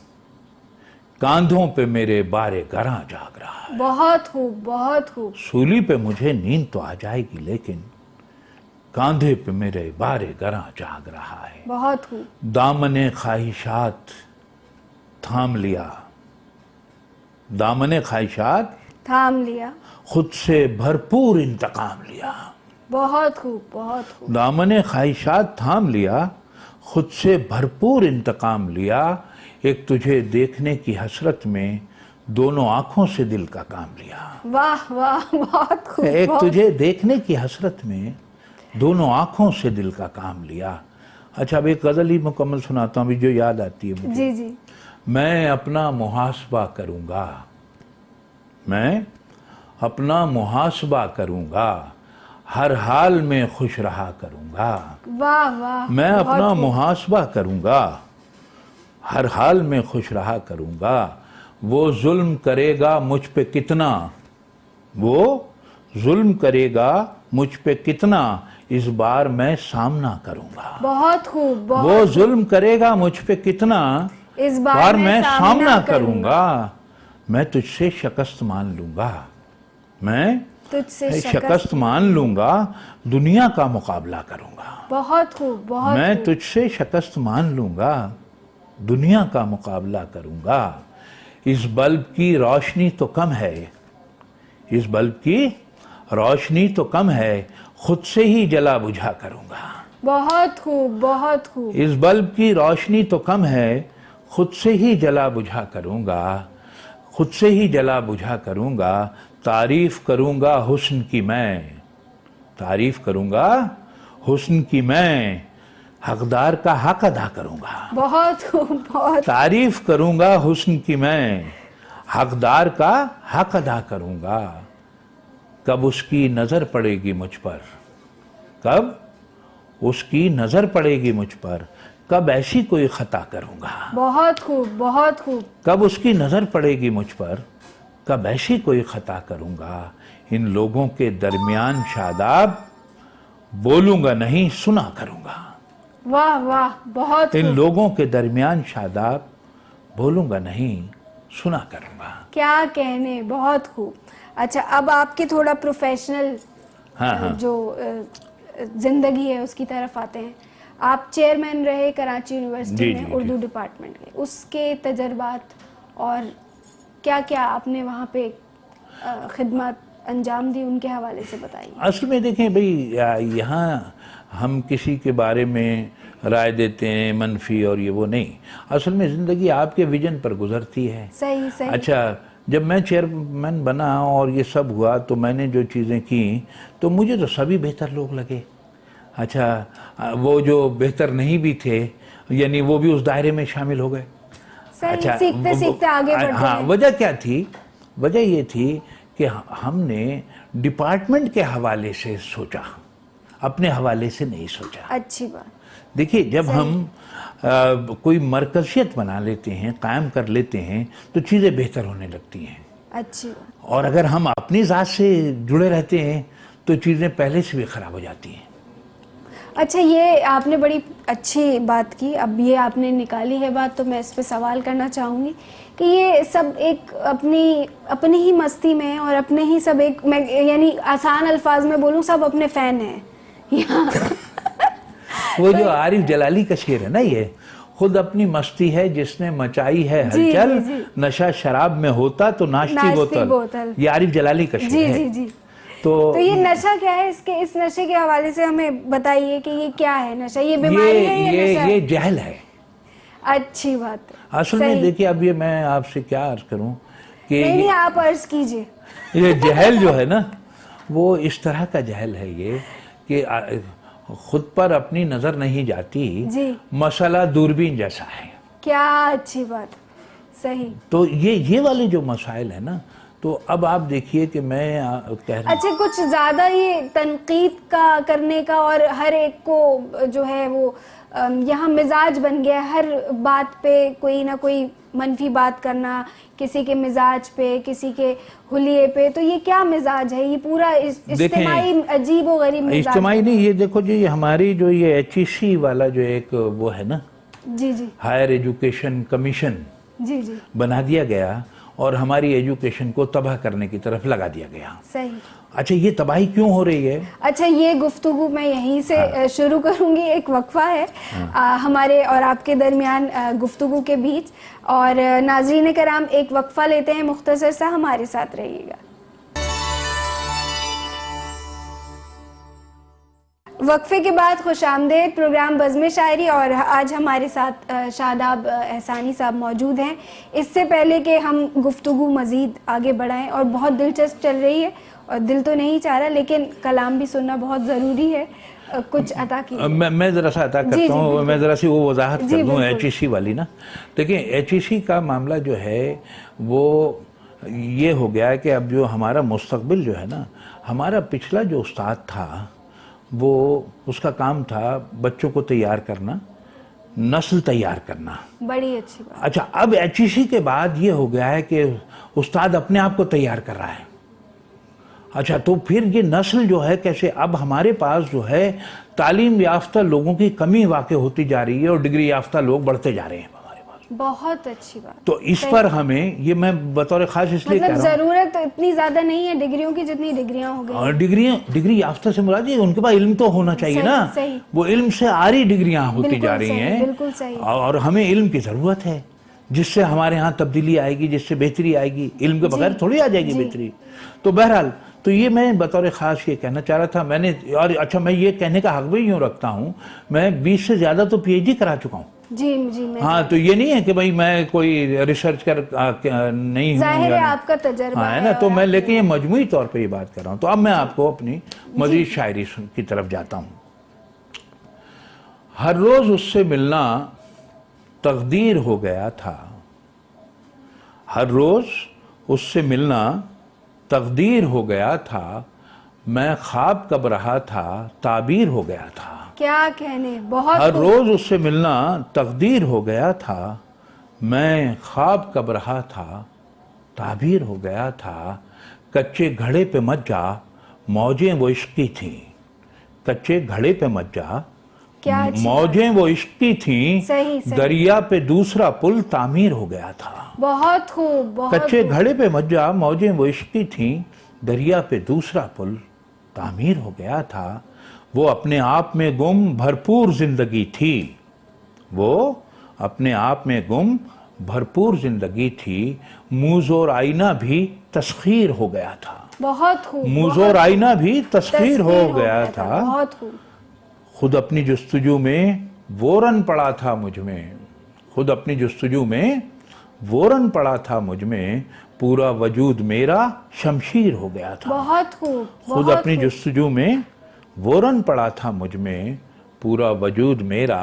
B: कांधों पे मेरे बारे गरां जाग रहा है।
A: बहुत खूब, बहुत खूब।
B: सूली पे मुझे नींद तो आ जाएगी, लेकिन कांधे पे मेरे बारे गरां जाग रहा है।
A: बहुत खूब।
B: दामने ख्वाहिशात थाम लिया, दामने ख्वाहिशात
A: थाम लिया,
B: खुद से भरपूर इंतकाम लिया।
A: बहुत खूब, बहुत खूब।
B: दामने ख्वाहिशात थाम लिया, खुद से भरपूर इंतकाम लिया, एक तुझे देखने की हसरत में दोनों आंखों से दिल का काम लिया।
A: वाह वाह, बहुत खूब।
B: एक तुझे देखने की हसरत में दोनों आंखों से दिल का काम लिया। अच्छा, अब एक गज़ल ही मुकम्मल सुनाता हूँ अभी जो याद आती है मुझे।
A: जी जी।
B: मैं अपना मुहासबा करूँगा, मैं अपना मुहासबा करूँगा, हर हाल में खुश रहा करूँगा।
A: वाह वाह।
B: मैं अपना मुहासबा करूँगा, हर हाल में खुश रहा करूँगा। वो जुल्म करेगा मुझ पे कितना, वो जुल्म करेगा मुझ पे कितना, इस बार मैं सामना करूँगा।
A: बहुत खूब।
B: वो जुल्म करेगा मुझ पे कितना,
A: इस बार
B: मैं सामना करूँगा। मैं तुझसे शिकस्त मान लूँगा, मैं
A: तुझसे
B: शिकस्त मान लूँगा, दुनिया का मुकाबला करूँगा।
A: बहुत खूब, बहुत।
B: मैं तुझसे शिकस्त मान लूँगा, दुनिया का मुकाबला करूँगा। इस बल्ब की रोशनी तो कम है, इस बल्ब की रोशनी तो कम है, खुद से ही जला बुझा करूंगा।
A: बहुत खूब, बहुत खूब।
B: इस बल्ब की रोशनी तो कम है, खुद से ही जला बुझा करूंगा, खुद से ही जला बुझा करूंगा। तारीफ करूंगा हुस्न की मैं, तारीफ करूंगा हुस्न की मैं, हकदार का हक अदा करूंगा।
A: बहुत खूब, बहुत।
B: तारीफ करूंगा हुस्न की मैं, हकदार का हक अदा करूंगा। कब उसकी नजर पड़ेगी मुझ पर, कब उसकी नजर पड़ेगी मुझ पर, कब ऐसी कोई खता करूंगा।
A: बहुत खूब, बहुत खूब।
B: कब उसकी नजर पड़ेगी मुझ पर, कब ऐसी कोई खता करूंगा। इन लोगों के दरमियान शादाब, बोलूंगा नहीं सुना करूंगा।
A: वाह वाह, बहुत
B: इन
A: खूब।
B: लोगों के दरमियान शादाब, बोलूंगा नहीं सुना करूंगा।
A: क्या कहने, बहुत खूब। अच्छा, अब आपके थोड़ा प्रोफेशनल
B: हाँ।
A: जो जिंदगी है उसकी तरफ आते हैं। आप चेयरमैन रहे कराची यूनिवर्सिटी में उर्दू डिपार्टमेंट के, उसके तजर्बात और क्या क्या आपने वहाँ पे खिदमत अंजाम दी, उनके हवाले से बताइए।
B: असल में देखें भाई, यहाँ हम किसी के बारे में राय देते हैं मनफी और ये वो नहीं, असल में ज़िंदगी आपके विजन पर गुजरती है।
A: सही सही।
B: अच्छा, जब मैं चेयरमैन बना और ये सब हुआ तो मैंने जो चीज़ें की तो मुझे तो सभी बेहतर लोग लगे। अच्छा, वो जो बेहतर नहीं भी थे यानी वो भी उस दायरे में शामिल हो गए।
A: अच्छा, सीखते सीखते आगे बढ़ते हैं।
B: हाँ, वजह क्या थी? वजह ये थी कि हमने डिपार्टमेंट के हवाले से सोचा, अपने हवाले से नहीं सोचा।
A: अच्छी बात।
B: देखिए, जब हम कोई मरकजियत बना लेते हैं, कायम कर लेते हैं तो चीज़ें बेहतर होने लगती हैं।
A: अच्छी बात।
B: और अगर हम अपनी ज़ात से जुड़े रहते हैं तो चीज़ें पहले से भी ख़राब हो जाती हैं।
A: अच्छा, ये आपने बड़ी अच्छी बात की। अब ये आपने निकाली है बात तो मैं इस पे सवाल करना चाहूँगी कि ये सब एक अपनी ही मस्ती में और अपने ही सब एक, मैं यानी आसान अल्फाज में बोलूँ, सब अपने फ़ैन हैं यहाँ।
B: वो जो आरिफ जलाली का शेर है ना, ये खुद अपनी मस्ती है जिसने मचाई है हलचल, नशा शराब में होता तो नाश्ती बोतल। ये आरिफ जलाली का शेर है।
A: जी जी। तो ये नशा क्या है? इस नशे के हवाले से हमें बताइए कि ये क्या है नशा? ये बीमारी है?
B: ये जहल है।
A: अच्छी बात है।
B: असल में देखिए, अब ये मैं आपसे क्या अर्ज करूं कि
A: नहीं, आप अर्ज कीजिए।
B: ये जहल जो है ना, वो इस तरह का जहल है ये कि खुद पर अपनी नजर नहीं जाती जी। मसला दूरबीन जैसा है।
A: क्या अच्छी बात, सही।
B: तो ये वाले जो मसाइल है ना, तो अब आप देखिए कि मैं कह रहा।
A: अच्छा, कुछ ज्यादा ये तनकीद का करने का और हर एक को जो है वो यहाँ मिजाज बन गया, हर बात पे कोई ना कोई मनफी बात करना, किसी के मिजाज पे, किसी के हुलिये पे। तो ये क्या मिजाज है? ये पूरा इज्तिमाई अजीब व गरीब मिजाज।
B: इज्तिमाई नहीं, ये देखो जी, हमारी जो ये HEC वाला जो एक वो है ना,
A: जी जी,
B: हायर एजुकेशन कमीशन
A: जी जी,
B: बना दिया गया और हमारी एजुकेशन को तबाह करने की तरफ लगा दिया गया।
A: सही।
B: अच्छा, ये तबाही क्यों हो रही है?
A: अच्छा, ये गुफ्तगू मैं यहीं से शुरू करूंगी। एक वक्फा है हमारे और आपके दरमियान गुफ्तगू के बीच, और नाज़रीन कराम एक वक्फा लेते हैं मुख्तसर सा, हमारे साथ रहिएगा। वक्फे के बाद खुशामदेद प्रोग्राम बज़्म शायरी, और आज हमारे साथ शादाब एहसानी साहब मौजूद हैं। इससे पहले कि हम गुफ्तगू मज़ीद आगे बढ़ाएं, और बहुत दिलचस्प चल रही है और दिल तो नहीं चाह रहा, लेकिन कलाम भी सुनना बहुत ज़रूरी है। कुछ अता की
B: मैं ज़रा सा अता करता हूँ। मैं ज़रा सी वो वजाहत कर दूँ HEC वाली ना। देखिए, HEC का मामला जो है वो ये हो गया है कि अब जो हमारा मुस्तकबिल जो है ना, हमारा पिछला जो उस्ताद था वो, उसका काम था बच्चों को तैयार करना, नस्ल तैयार करना।
A: बड़ी अच्छी बात।
B: अच्छा, अब HEC के बाद ये हो गया है कि उस्ताद अपने आप को तैयार कर रहा है। अच्छा, तो फिर ये नस्ल जो है कैसे, अब हमारे पास जो है तालीम याफ्ता लोगों की कमी वाक़ई होती जा रही है और डिग्री याफ्ता लोग बढ़ते जा रहे हैं हमारे पास।
A: बहुत अच्छी बात।
B: तो इस पर हमें, ये मैं बतौर खास इसलिए कह रहा हूं,
A: जरूरत इतनी ज्यादा नहीं है डिग्रियों की जितनी डिग्रियां हो गई।
B: डिग्री याफ्ता से मुराद ये उनके पास इल्म तो होना चाहिए ना।
A: सही।
B: वो इल्म से आरी डिग्रियां होती जा रही हैं।
A: बिल्कुल सही।
B: और हमें इल्म की जरूरत है, जिससे हमारे यहाँ तब्दीली आएगी, जिससे बेहतरी आएगी। इल्म के बगैर थोड़ी आ जाएगी बेहतरी। तो बहरहाल तो ये मैं बतौर ख़ास ये कहना चाह रहा था मैंने। और अच्छा, मैं ये कहने का हक भी यूँ रखता हूँ, मैं 20 से ज़्यादा तो PhD करा चुका हूँ।
A: जी मैं
B: हाँ, तो ये नहीं है कि भाई मैं कोई रिसर्च कर नहीं हूँ,
A: जाहिर है आपका तजर्बा
B: है ना। तो मैं लेकिन ये मजमूई तौर पे ये बात कर रहा हूँ। तो अब मैं आपको अपनी मजीद शायरी की तरफ जाता हूँ। हर रोज़ उससे मिलना तकदीर हो गया था, हर रोज़ उससे मिलना तकदीर हो गया था, मैं ख्वाब कब रहा था ताबीर हो गया था।
A: क्या कहने, बहुत
B: हर रोज़ उससे मिलना तकदीर हो गया था, मैं ख्वाब कब रहा था ताबीर हो गया था। कच्चे घड़े पे मत जा मौजें वो इश्क की थीं, कच्चे घड़े पे मत जा मौजें वो इश्क की थीं,
A: सही।
B: दरिया पे दूसरा पुल तामीर हो गया था।
A: बहुत खूब, बहुत
B: कच्चे घड़े पे मत जा मौजें वो इश्क की थीं, दरिया पे दूसरा पुल तामीर हो गया था। वो अपने आप में गुम भरपूर जिंदगी थी, वो अपने आप में गुम भरपूर जिंदगी थी, मूज़ और आईना भी तस्खीर हो गया था।
A: बहुत खूब,
B: मूज़ और आईना भी तस्खीर हो गया था।
A: बहुत खूब।
B: खुद अपनी जुस्तजू में वो रन पड़ा था मुझ में, खुद अपनी जुस्तजू में वो रन पड़ा था मुझ में, पूरा वजूद मेरा शमशीर हो गया था।
A: बहुत खूब।
B: खुद अपनी जुस्तजू में वो रन पड़ा था मुझ में, पूरा वजूद मेरा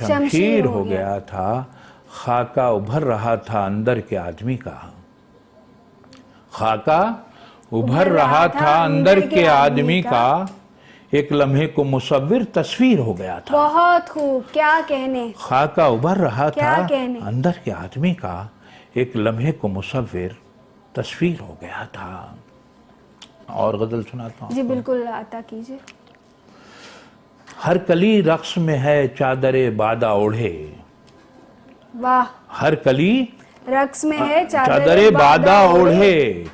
B: शमशीर हो गया था। खाका उभर रहा था अंदर के आदमी का, खाका उभर रहा था अंदर के आदमी का, एक लम्हे को मुसव्विर तस्वीर हो गया था।
A: बहुत खूब, क्या कहने।
B: खाका उभर रहा था
A: कहने?
B: अंदर के आदमी का, एक लम्हे को मुसव्विर तस्वीर हो गया था। और गजल सुनाता हूँ।
A: जी बिल्कुल, आता कीजिए।
B: हर कली रक्स में है चादरे बादा ओढ़े,
A: वाह।
B: हर कली
A: रक्स में है
B: चादरे बादा ओढ़े,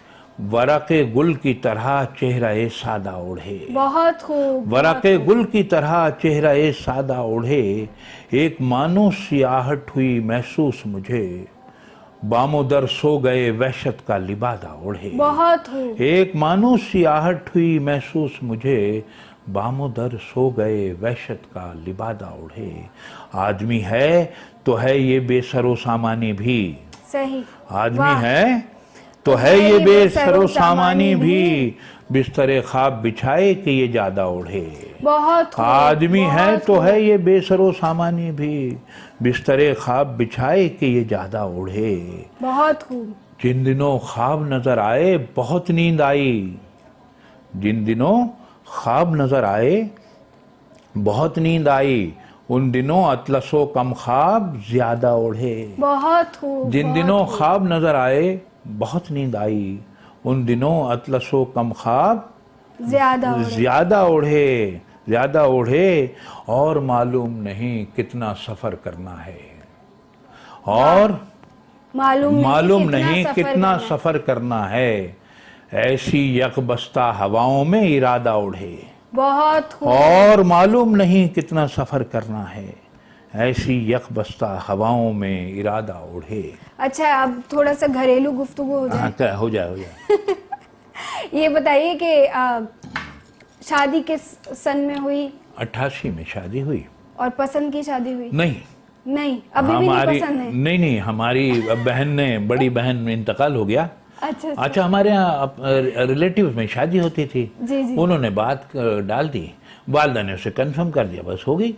B: वरक़े गुल की तरह चेहरा सादा ओढ़े।
A: बहुत खूब।
B: वरक़े गुल की तरह चेहरा सादा ओढ़े, एक मानो सियाहट हुई महसूस मुझे, बामोदर सो गए वहशत का लिबादा ओढ़े।
A: बहुत खूब।
B: एक मानो सियाहट हुई महसूस मुझे, बामोदर सो गए वहशत का लिबादा ओढ़े। आदमी है तो है ये बेसरो सामानी भी,
A: सही।
B: आदमी है तो है ये बेसरो सामानी भी, बिस्तरे ख्वाब बिछाए कि ये ज्यादा ओढ़े।
A: बहुत खूब।
B: आदमी है तो है ये बेसरो सामानी भी, बिस्तरे ख्वाब बिछाए कि ये ज्यादा ओढ़े।
A: बहुत खूब।
B: जिन दिनों ख्वाब नजर आए बहुत नींद आई, जिन दिनों ख्वाब नजर आए बहुत नींद आई, उन दिनों अतलसो कम ख्वाब ज्यादा ओढ़े।
A: बहुत खूब।
B: जिन दिनों ख्वाब नजर आए बहुत नींद आई, उन दिनों अतलसो कम ख्वाब ज्यादा ओढ़े, ज्यादा ओढ़े। और मालूम नहीं कितना सफर करना है, और मालूम नहीं कितना सफर करना है, ऐसी यकबस्ता हवाओं में इरादा ओढ़े।
A: बहुत खूब।
B: और मालूम नहीं कितना सफर करना है, ऐसी यकबस्ता हवाओं में इरादा ओढ़े।
A: अच्छा, अब थोड़ा सा घरेलू गुफ्तगू हो जाए।
B: हाँ, हो जाए।
A: ये बताइए कि शादी किस सन में हुई?
B: 88 में शादी हुई।
A: और पसंद की शादी हुई?
B: नहीं,
A: अभी भी नहीं पसंद है?
B: नहीं, हमारी बहन ने, बड़ी बहन में इंतकाल हो गया। अच्छा, हमारे यहाँ रिलेटिव में शादी होती थी।
A: जी।
B: उन्होंने बात डाल दी, वालिदा ने उसे कंफर्म कर दिया, बस हो गई।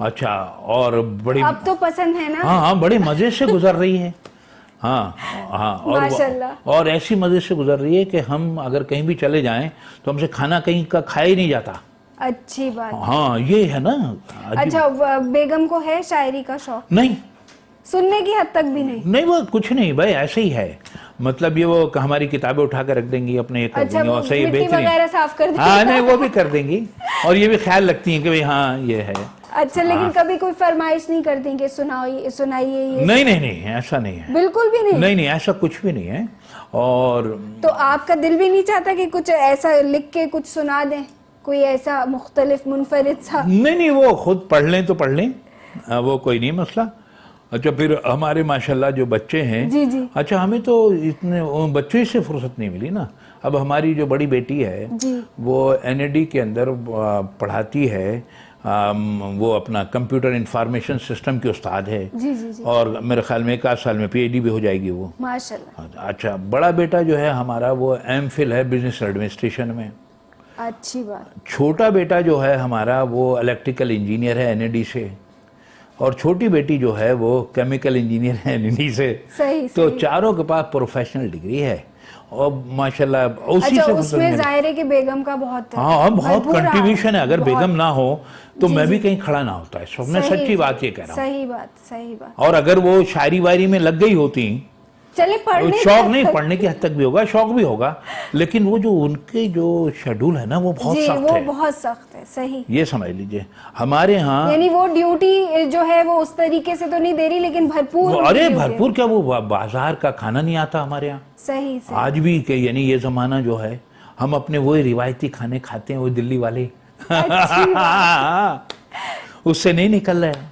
B: अच्छा, और बड़ी
A: अब तो पसंद है ना?
B: हाँ, बड़े मजे से गुजर रही है। हाँ, और ऐसी मजे से गुजर रही है कि हम अगर कहीं भी चले जाएं तो हमसे खाना कहीं का खाया ही नहीं जाता।
A: अच्छी बात।
B: हाँ, ये है ना।
A: अच्छा, बेगम को है शायरी का शौक?
B: नहीं,
A: सुनने की हद तक भी नहीं?
B: वो कुछ नहीं भाई, ऐसे ही है। मतलब ये वो हमारी किताबें उठा कर रख देंगी अपने, एक
A: अच्छा,
B: और सही
A: मिट्टी वगैरह साफ कर देंगी।
B: हाँ, नहीं, वो भी कर देंगी, और ये भी ख्याल रखती हैं कि भाई हाँ ये है।
A: अच्छा, लेकिन कभी कोई फरमाइश नहीं करती कि सुनाइए ये?
B: नहीं, ऐसा नहीं है,
A: बिल्कुल भी नहीं।
B: नहीं, ऐसा कुछ भी नहीं है। और
A: तो आपका दिल भी नहीं चाहता कि कुछ ऐसा लिख के कुछ सुना दें, कोई ऐसा मुख्तलिफ मुनफरिद सा?
B: नहीं, वो खुद पढ़ लें तो पढ़ लें, वो कोई नहीं मसला। अच्छा, फिर हमारे माशाल्लाह जो बच्चे हैं,
A: जी जी
B: अच्छा हमें तो इतने बच्चों से फुर्सत नहीं मिली ना। अब हमारी जो बड़ी बेटी है
A: जी
B: वो NAD के अंदर पढ़ाती है, वो अपना कंप्यूटर इंफॉर्मेशन सिस्टम की उस्ताद है,
A: जी जी जी
B: और मेरे ख्याल में 1 साल में PhD भी हो जाएगी वो।
A: माशाल्लाह।
B: अच्छा, बड़ा बेटा जो है हमारा वो MPhil है बिजनेस एडमिनिस्ट्रेशन में।
A: अच्छी बात।
B: छोटा बेटा जो है हमारा वो इलेक्ट्रिकल इंजीनियर है NAD से, और छोटी बेटी जो है वो केमिकल इंजीनियर है NAD से।
A: सही
B: तो
A: सही।
B: चारों के पास प्रोफेशनल डिग्री है और माशाल्लाह उसी
A: अच्छा,
B: से
A: उसमें जाहिर है कि बेगम का बहुत
B: हाँ बहुत
A: भरपूर
B: कंट्रीब्यूशन है। अगर
A: बहुत-
B: बेगम ना हो तो
A: जी,
B: मैं भी
A: जी।
B: कहीं खड़ा ना होता है। सब मैं
A: सही-
B: सच्ची बात ये कह रहा हूँ।
A: सही बात सही बात।
B: और अगर वो शायरी वायरी में लग गई होती,
A: चले पढ़ने
B: शौक नहीं, पढ़ने की हद तक भी होगा, शौक भी होगा, लेकिन वो जो उनके जो शेड्यूल है ना वो बहुत
A: जी,
B: सख्त
A: वो
B: है।
A: बहुत सख्त है। सही।
B: ये समझ लीजिए हमारे यहाँ
A: यानी वो ड्यूटी जो है वो उस तरीके से तो नहीं दे रही, लेकिन भरपूर
B: अरे
A: duty है।
B: भरपूर क्या, वो बाजार का खाना नहीं आता हमारे यहाँ
A: सही सही।
B: आज भी के। यानी ये जमाना जो है हम अपने वही रिवायती खाने खाते हैं, वो दिल्ली वाले उससे नहीं निकल रहे।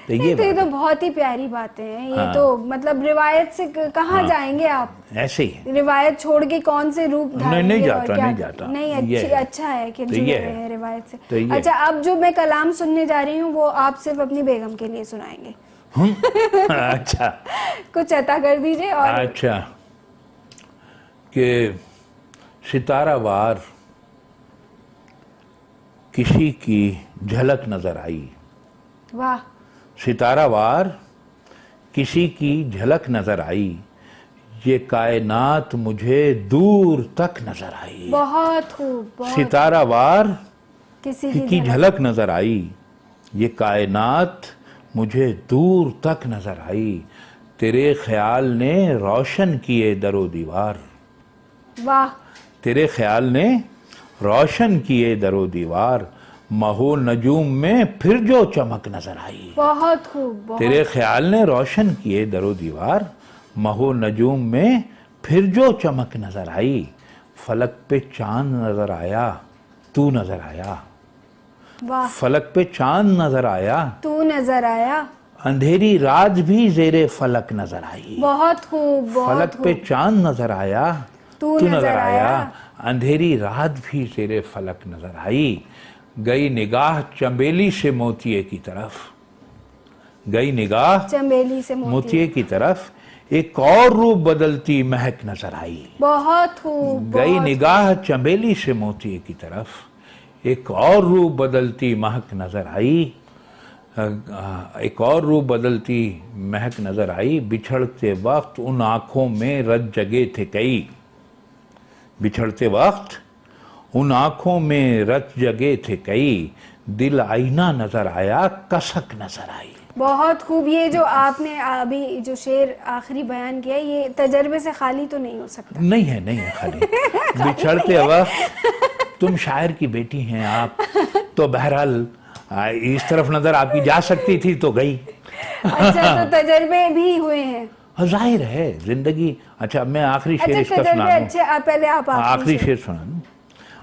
B: तो ये
A: तो ये
B: बात
A: तो बहुत ही प्यारी बातें हैं। ये
B: हाँ।
A: तो मतलब रिवायत से कहाँ जाएंगे आप?
B: है, ऐसे ही है।
A: रिवायत छोड़ के कौन से रूप धारेंगे?
B: नहीं
A: और
B: जाता,
A: क्या
B: नहीं
A: करें?
B: जाता।
A: नहीं,
B: ये
A: अच्छी
B: है।
A: अच्छा है कि
B: तो
A: जुड़े
B: ये
A: हुए
B: है।
A: हैं रिवायत से।
B: तो ये
A: अच्छा, अब जो मैं कलाम सुनने जा रही हूँ वो आप सिर्फ अपनी बेगम के लिए सुनाएंगे।
B: अच्छा
A: कुछ अता कर दीजिए। और
B: अच्छा, कि सितारावार किसी की झलक नजर आई,
A: वाह,
B: सितारावार किसी की झलक नजर आई, ये कायनात मुझे दूर तक नजर आई।
A: बहुत खूब। बहुत
B: सितारावार
A: किसी
B: की
A: की झलक।
B: झलक नजर आई, ये कायनात मुझे दूर तक नजर आई, तेरे ख्याल ने रोशन किए दरो दीवार,
A: वाह,
B: तेरे ख्याल ने रोशन किए दरो दीवार, महो नजूम में फिर जो चमक नजर आई।
A: बहुत खूब। बहुत
B: तेरे ख्याल ने रोशन किए दरो दीवार, महो नजूम में फिर जो चमक नजर आई, फलक पे चांद नजर आया, तू नजर आया,
A: वाह,
B: फलक पे चांद नजर आया,
A: तू नजर आया।
B: अंधेरी रात भी जेरे फलक नजर आई।
A: बहुत खूब। बहुत
B: फलक पे
A: खूब।
B: चांद नजर आया,
A: तू
B: तू
A: नजर आया।
B: अंधेरी रात भी जेरे फलक नजर आई, गई निगाह चंबेली से मोतिये की तरफ, गई निगाह
A: चंबेली से मोती।
B: मोतिये की तरफ, एक और रूप बदलती महक नजर आई।
A: बहुत खूब।
B: गई
A: बहुत
B: निगाह चंबेली से मोतिये की तरफ, एक और रूप बदलती महक नजर आई, एक और रूप बदलती महक नजर आई, बिछड़ते वक्त उन आंखों में रज जगे थे कई, बिछड़ते वक्त उन आंखों में रच जगे थे कई, दिल आईना नजर आया, कसक नजर आई।
A: बहुत खूब। ये जो आपने अभी जो शेर आखिरी बयान किया, ये तजर्बे से खाली तो नहीं हो सकता।
B: नहीं है, नहीं है खाली। बिछड़ते वक्त तुम शायर की बेटी हैं आप, तो बहरहाल इस तरफ नजर आपकी जा सकती थी तो गई।
A: अच्छा, तो तजर्बे भी हुए हैं।
B: जाहिर है जिंदगी। अच्छा, मैं आखिरी शेर
A: अच्छा,
B: इसका
A: तजर्बे
B: सुना दूं।
A: अच्छे। पहले आप
B: आखिरी शेर सुना दूं।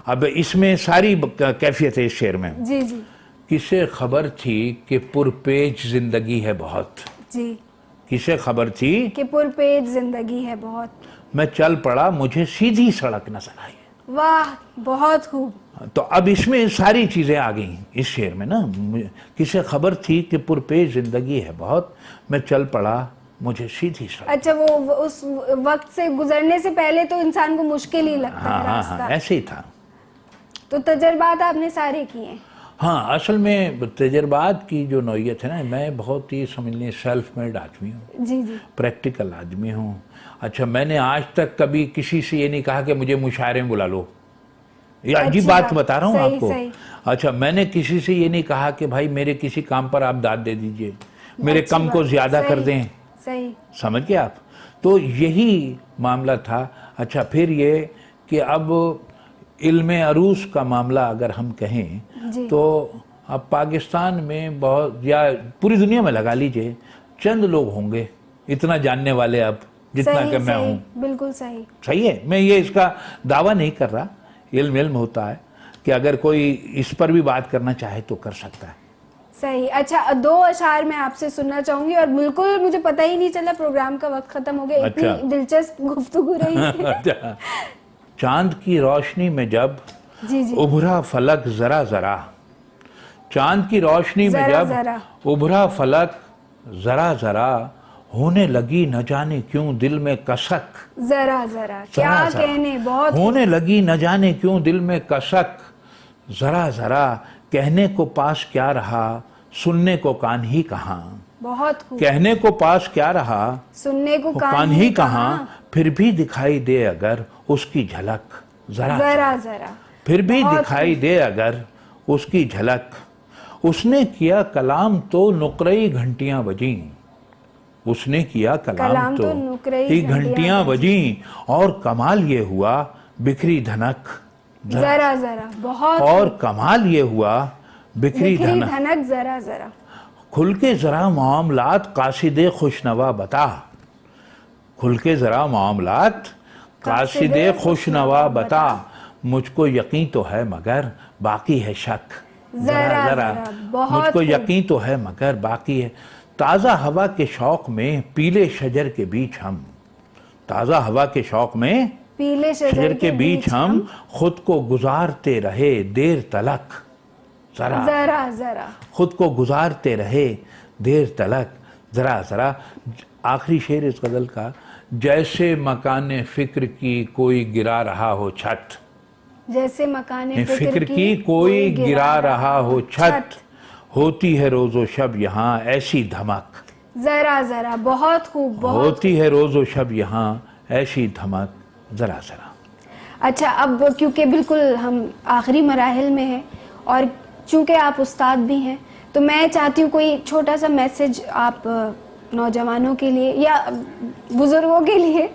B: अब इसमें सारी कैफियत है इस शेर में।
A: जी जी
B: किसे खबर थी कि पुरपेच जिंदगी है बहुत,
A: जी।
B: किसे खबर थी
A: कि पुरपेट जिंदगी है बहुत।
B: मैं चल पड़ा मुझे सीधी सड़क नजर आई।
A: वाह, बहुत खूब।
B: तो अब इसमें सारी चीजें आ गई इस शेर में ना। किसे खबर थी कि पुरपेच जिंदगी है बहुत, मैं चल पड़ा मुझे सीधी सड़क।
A: अच्छा, वो उस वक्त से गुजरने से पहले तो इंसान को मुश्किल ही लगता है रास्ता।
B: ऐसे ही था।
A: तो तजर्बात आपने सारे किए।
B: हाँ, असल में तजर्बात की जो नौयत है ना, मैं बहुत ही समझ लीजिए सेल्फ मेड आदमी हूँ,
A: जी जी।
B: प्रैक्टिकल आदमी हूँ। अच्छा, मैंने आज तक कभी किसी से ये नहीं कहा कि मुझे मुशायरे में बुला लो। ये अजीब बात बता रहा हूँ
A: सही,
B: आपको।
A: सही।
B: अच्छा, मैंने किसी से ये नहीं कहा कि भाई मेरे किसी काम पर आप दाद दे दीजिए, मेरे
A: अच्छी
B: कम को
A: बात।
B: ज्यादा कर
A: सही,
B: दें।
A: सही।
B: समझ गए आप? तो यही मामला था। अच्छा, फिर ये कि अब इल्मे अरूस का मामला अगर हम कहें
A: जी।
B: तो अब पाकिस्तान में बहुत, या पूरी दुनिया में लगा लीजिए, चंद लोग होंगे इतना जानने वाले अब जितना
A: सही,
B: कि मैं
A: सही,
B: हूँ।
A: बिल्कुल सही।
B: सही है, मैं ये इसका दावा नहीं कर रहा। इल्म होता है कि अगर कोई इस पर भी बात करना चाहे तो कर सकता है।
A: सही। अच्छा, 2 अशार मैं आपसे सुनना चाहूंगी और बिल्कुल मुझे पता ही नहीं चला प्रोग्राम का वक्त खत्म हो गया।
B: अच्छा।
A: इतनी दिलचस्प गुफ्तगू रही।
B: अच्छा। चांद की रोशनी में जब
A: जी जी।
B: उभरा फलक जरा जरा, चांद की रोशनी में
A: जरा
B: जब
A: जरा।
B: उभरा फलक जरा जरा, होने लगी न जाने क्यों दिल में कसक।
A: जरा जरा क्या
B: जरा जरा।
A: कहने, बहुत
B: होने लगी न जाने क्यों दिल में कसक, जरा जरा कहने को पास क्या रहा, सुनने को कान ही कहाँ।
A: बहुत खूब।
B: कहने को पास क्या रहा,
A: सुनने को
B: कान ही कहाँ, फिर भी दिखाई दे अगर उसकी झलक। जरा
A: जरा जरा
B: फिर भी
A: बहुत
B: दिखाई दे अगर उसकी झलक। उसने किया कलाम तो नुकरई घंटियां बजी, उसने किया कलाम तो
A: नुकरई
B: घंटियां बजी, और कमाल ये हुआ बिखरी धनक।
A: जरा जरा बहुत।
B: और कमाल ये हुआ बिखरी धनक।
A: धनक जरा जरा।
B: खुल के जरा मामलात कासिदे खुशनवा बता, खुल के जरा मामलात कासिदे खुशनवा बता, मुझको यकीन तो है मगर बाकी है शक।
A: जरा जरा
B: मुझको यकीन तो है मगर बाकी है। ताज़ा हवा के शौक में पीले शजर के बीच हम, ताज़ा हवा के शौक में
A: पीले
B: शजर के बीच हम, खुद को गुजारते रहे देर तलक। जरा
A: जरा जरा
B: खुद को गुजारते रहे देर तलक, जरा जरा। आखिरी शेर इस गज़ल का, जैसे मकाने फिक्र की कोई गिरा रहा हो छत,
A: जैसे मकाने
B: फिक्र की कोई गिरा रहा हो छत, होती है रोजो शब यहाँ ऐसी धमक।
A: जरा जरा बहुत खूब। बहुत
B: होती है रोजो शब यहाँ ऐसी धमक, जरा जरा।
A: अच्छा, अब क्योंकि बिल्कुल हम आखिरी मराहिल में हैं और चूंकि आप उस्ताद भी हैं, तो मैं चाहती हूँ कोई छोटा सा मैसेज आप नौजवानों के लिए या बुजुर्गों के लिए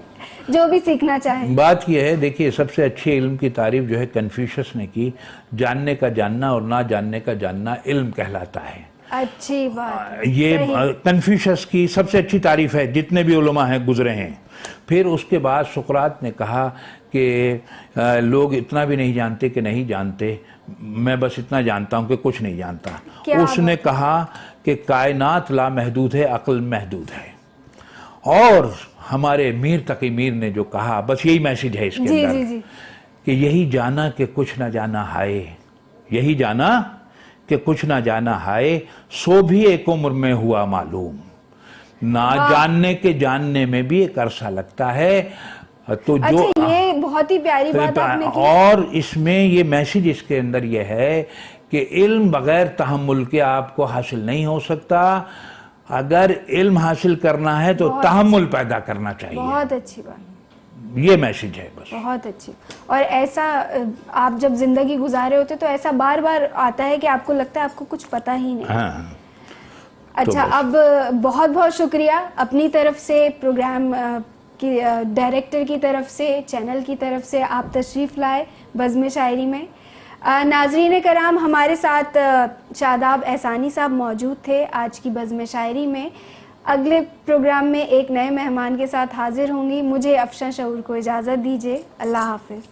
A: जो भी सीखना चाहें।
B: बात यह है, देखिए, सबसे अच्छी इल्म की तारीफ जो है कन्फ्यूशस ने की, जानने का जानना और ना जानने का जानना इल्म कहलाता है।
A: अच्छी बात।
B: ये कन्फ्यूशस की सबसे अच्छी तारीफ है, जितने भी उलमा हैं गुजरे हैं। फिर उसके बाद सुकरात ने कहा कि लोग इतना भी नहीं जानते कि नहीं जानते, मैं बस इतना जानता हूं कि कुछ नहीं जानता। उसने कहा कि कायनात लामहदूद है, अक्ल महदूद है। और हमारे मीर तकी मीर ने जो कहा, बस यही मैसेज है इसके अंदर,
A: जी जी। कि
B: यही जाना कि कुछ ना जाना हाय, यही जाना कि कुछ ना जाना हाय, सो भी एक उम्र में हुआ मालूम। ना जानने के जानने में भी एक अरसा लगता है। तो जो
A: अच्छा, ये बहुत ही प्यारी बात आपने की।
B: और इसमें ये मैसेज इसके अंदर ये है कि इल्म बगैर तहम्मुल के आपको हासिल नहीं हो सकता। अगर इल्म हासिल करना है तो तहम्मुल पैदा करना चाहिए।
A: बहुत अच्छी बात, ये
B: मैसेज है बस।
A: बहुत अच्छी। और ऐसा आप जब जिंदगी गुजारे होते तो ऐसा बार बार आता है कि आपको लगता है आपको कुछ पता ही नहीं।
B: हाँ।
A: अच्छा,
B: तो
A: अब बहुत बहुत शुक्रिया अपनी तरफ से, प्रोग्राम की डायरेक्टर की तरफ से, चैनल की तरफ से आप तशरीफ़ लाए बज़्म शायरी में। नाज़रीन कराम, हमारे साथ शादाब एहसानी साहब मौजूद थे आज की बज़्म शायरी में। अगले प्रोग्राम में एक नए मेहमान के साथ हाजिर होंगी। मुझे अफशां शऊर को इजाज़त दीजिए। अल्लाह हाफ़िज़।